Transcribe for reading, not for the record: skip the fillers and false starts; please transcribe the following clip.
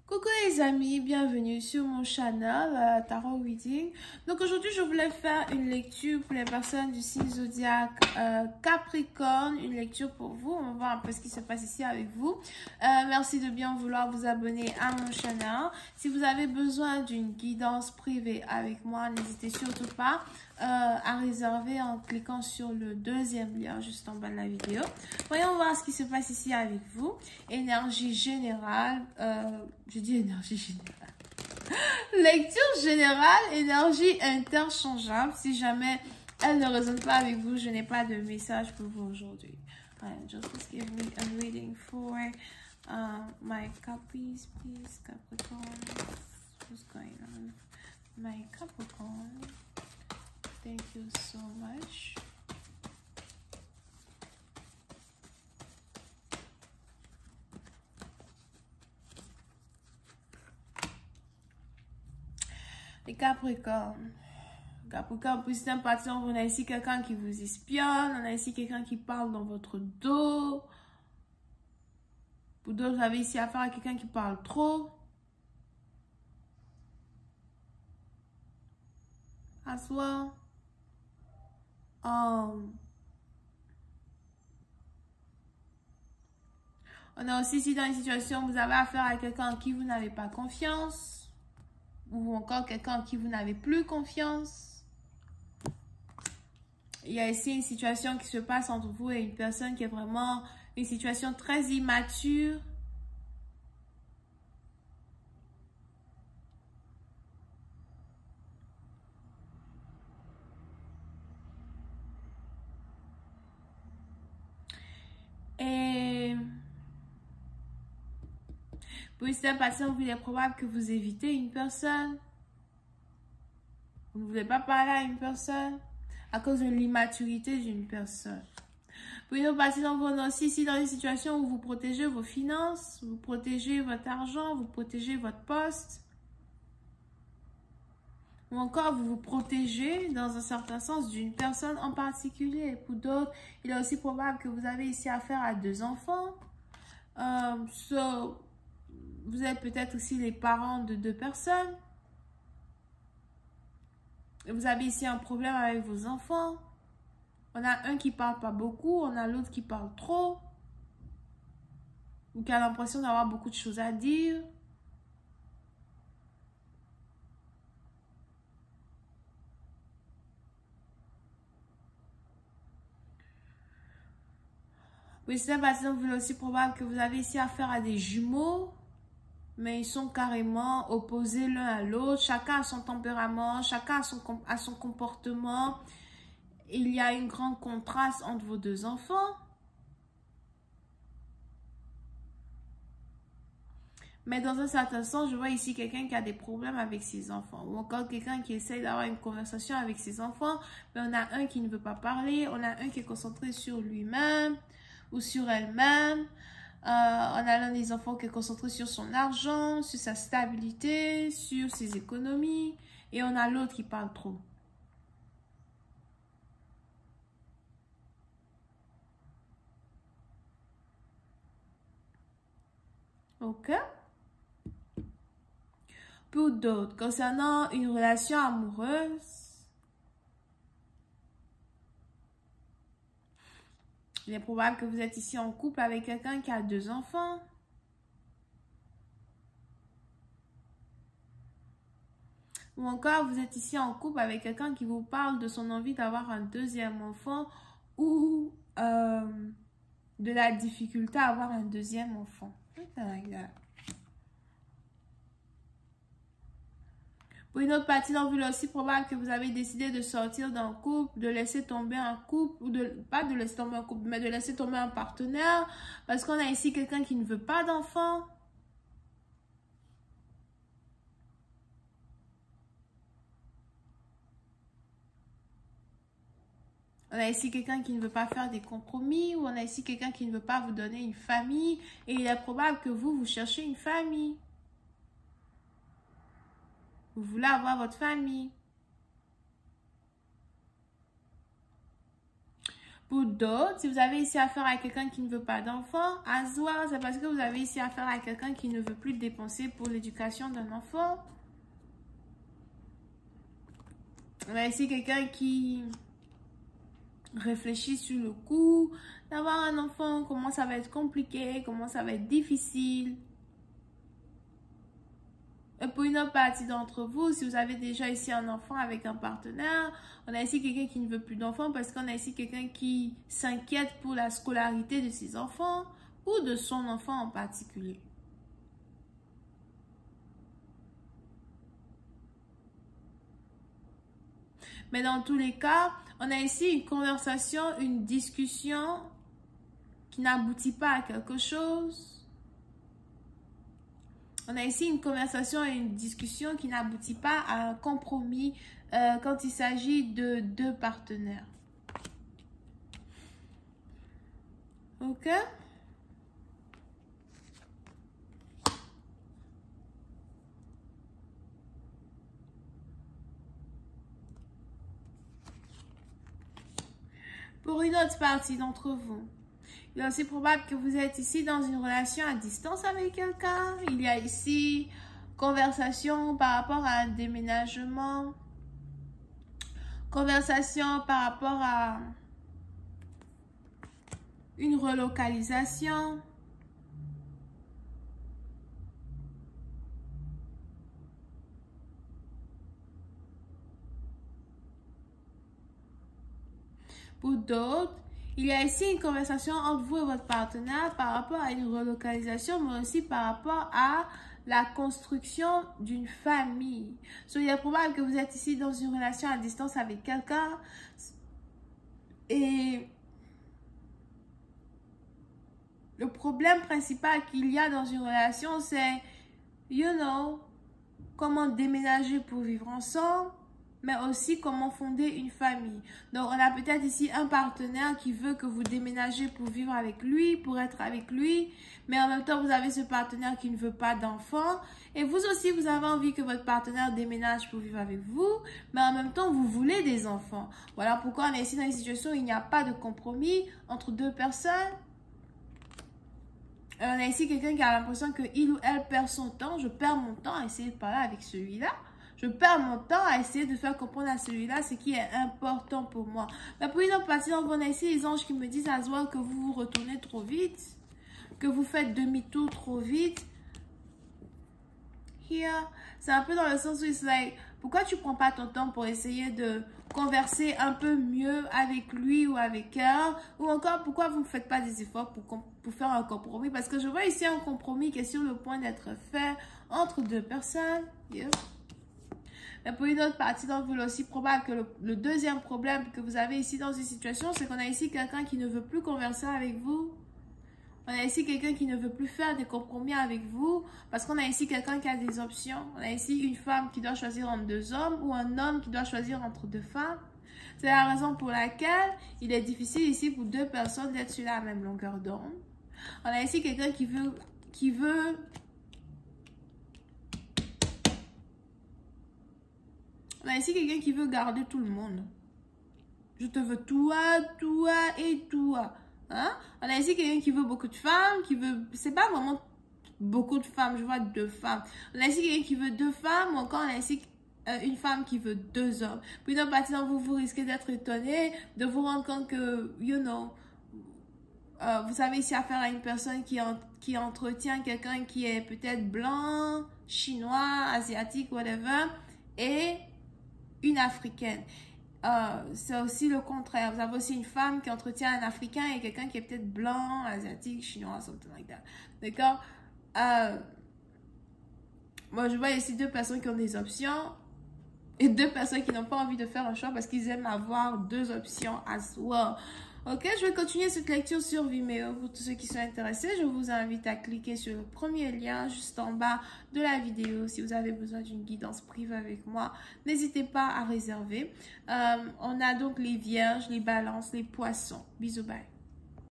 Coucou les amis, bienvenue sur mon channel Tarot Reading. Donc aujourd'hui je voulais faire une lecture pour les personnes du signe zodiaque Capricorne, une lecture pour vous. On va voir un peu ce qui se passe ici avec vous. Merci de bien vouloir vous abonner à mon channel. Si vous avez besoin d'une guidance privée avec moi, n'hésitez surtout pas à réserver en cliquant sur le deuxième lien juste en bas de la vidéo. Voyons voir ce qui se passe ici avec vous. Énergie générale, je dis énergie générale. Lecture générale, énergie interchangeable. Si jamais elle ne résonne pas avec vous, je n'ai pas de message pour vous aujourd'hui. Just give me a reading for my Capris, please, Capricorn. What's going on? My Capricorn. Thank you so much. Les Capricornes. Capricorne, plus d'un parti, on a ici quelqu'un qui vous espionne. On a ici quelqu'un qui parle dans votre dos. Pour d'autres, vous avez ici affaire à quelqu'un qui parle trop. Assoir. On a aussi ici dans une situation où vous avez affaire à quelqu'un en qui vous n'avez pas confiance. Ou encore quelqu'un en qui vous n'avez plus confiance. Il y a ici une situation qui se passe entre vous et une personne qui est vraiment une situation très immature. Et pour cette personne, il est probable que vous évitez une personne. Vous ne voulez pas parler à une personne à cause de l'immaturité d'une personne. Pour une autre partie d'entre vous, on est aussi ici dans une situation où vous protégez vos finances, vous protégez votre argent, vous protégez votre poste. Ou encore, vous vous protégez dans un certain sens d'une personne en particulier. Pour d'autres, il est aussi probable que vous avez ici affaire à deux enfants. Vous êtes peut-être aussi les parents de deux personnes. Et vous avez ici un problème avec vos enfants. On a un qui parle pas beaucoup, on a l'autre qui parle trop. Ou qui a l'impression d'avoir beaucoup de choses à dire. Oui, c'est par exemple, il est aussi probable que vous avez ici affaire à des jumeaux. Mais ils sont carrément opposés l'un à l'autre. Chacun a son tempérament, chacun a son comportement. Il y a un grand contraste entre vos deux enfants. Mais dans un certain sens, je vois ici quelqu'un qui a des problèmes avec ses enfants. Ou encore quelqu'un qui essaye d'avoir une conversation avec ses enfants. Mais on a un qui ne veut pas parler. On a un qui est concentré sur lui-même ou sur elle-même. On a l'un des enfants qui est concentré sur son argent, sur sa stabilité, sur ses économies. Et on a l'autre qui parle trop. Ok? Pour d'autres, concernant une relation amoureuse, il est probable que vous êtes ici en couple avec quelqu'un qui a deux enfants. Ou encore, vous êtes ici en couple avec quelqu'un qui vous parle de son envie d'avoir un deuxième enfant ou de la difficulté à avoir un deuxième enfant. Pour une autre partie d'envie, il est aussi probable que vous avez décidé de sortir d'un couple, de laisser tomber un couple, ou pas de laisser tomber un couple, mais de laisser tomber un partenaire, parce qu'on a ici quelqu'un qui ne veut pas d'enfant. On a ici quelqu'un qui ne veut pas faire des compromis, ou on a ici quelqu'un qui ne veut pas vous donner une famille, et il est probable que vous cherchez une famille. Vous voulez avoir votre famille. Pour d'autres, si vous avez ici affaire à quelqu'un qui ne veut pas d'enfant, as well, c'est parce que vous avez ici affaire à quelqu'un qui ne veut plus dépenser pour l'éducation d'un enfant. On a ici quelqu'un qui réfléchit sur le coup d'avoir un enfant, comment ça va être compliqué, comment ça va être difficile. Et pour une autre partie d'entre vous, si vous avez déjà ici un enfant avec un partenaire, on a ici quelqu'un qui ne veut plus d'enfants parce qu'on a ici quelqu'un qui s'inquiète pour la scolarité de ses enfants ou de son enfant en particulier. Mais dans tous les cas, on a ici une conversation, une discussion qui n'aboutit pas à quelque chose. On a ici une conversation et une discussion qui n'aboutit pas à un compromis quand il s'agit de deux partenaires. Ok? Pour une autre partie d'entre vous, il est aussi probable que vous êtes ici dans une relation à distance avec quelqu'un. Il y a ici conversation par rapport à un déménagement. Conversation par rapport à une relocalisation. Pour d'autres, il y a ici une conversation entre vous et votre partenaire par rapport à une relocalisation, mais aussi par rapport à la construction d'une famille. So, il est probable que vous êtes ici dans une relation à distance avec quelqu'un et le problème principal qu'il y a dans une relation, c'est, comment déménager pour vivre ensemble, mais aussi comment fonder une famille. Donc, on a peut-être ici un partenaire qui veut que vous déménagez pour vivre avec lui, pour être avec lui, mais en même temps, vous avez ce partenaire qui ne veut pas d'enfants. Et vous aussi, vous avez envie que votre partenaire déménage pour vivre avec vous, mais en même temps, vous voulez des enfants. Voilà pourquoi on est ici dans une situation où il n'y a pas de compromis entre deux personnes. On a ici quelqu'un qui a l'impression qu'il ou elle perd son temps. Je perds mon temps à essayer de parler avec celui-là. Je perds mon temps à essayer de faire comprendre à celui-là ce qui est important pour moi. Mais pour une autre partie, on a ici les anges qui me disent à Zoal que vous vous retournez trop vite, que vous faites demi-tour trop vite. Here, c'est un peu dans le sens où c'est like, pourquoi tu prends pas ton temps pour essayer de converser un peu mieux avec lui ou avec elle, ou encore pourquoi vous ne faites pas des efforts pour faire un compromis, parce que je vois ici un compromis qui est sur le point d'être fait entre deux personnes. Yeah. Mais pour une autre partie d'entre vous, il est aussi probable que le deuxième problème que vous avez ici dans une situation, c'est qu'on a ici quelqu'un qui ne veut plus converser avec vous. On a ici quelqu'un qui ne veut plus faire des compromis avec vous parce qu'on a ici quelqu'un qui a des options. On a ici une femme qui doit choisir entre deux hommes ou un homme qui doit choisir entre deux femmes. C'est la raison pour laquelle il est difficile ici pour deux personnes d'être sur la même longueur d'onde. On a ici quelqu'un qui veut On a ici quelqu'un qui veut garder tout le monde. Je te veux toi, toi et toi. Hein? On a ici quelqu'un qui veut beaucoup de femmes, qui veut... C'est pas vraiment beaucoup de femmes, je vois deux femmes. On a ici quelqu'un qui veut deux femmes, ou encore on a ici une femme qui veut deux hommes. Puis dans partie vous risquez d'être étonné, de vous rendre compte que, vous avez ici affaire à une personne qui entretient quelqu'un qui est peut-être blanc, chinois, asiatique, whatever, et une africaine. C'est aussi le contraire. Vous avez aussi une femme qui entretient un Africain et quelqu'un qui est peut-être blanc, asiatique, chinois, something like that. D'accord? Moi, je vois ici deux personnes qui ont des options et deux personnes qui n'ont pas envie de faire un choix parce qu'ils aiment avoir deux options as well. Ok, je vais continuer cette lecture sur Vimeo. Pour tous ceux qui sont intéressés, je vous invite à cliquer sur le premier lien juste en bas de la vidéo. Si vous avez besoin d'une guidance privée avec moi, n'hésitez pas à réserver. On a donc les vierges, les balances, les poissons. Bisous, bye.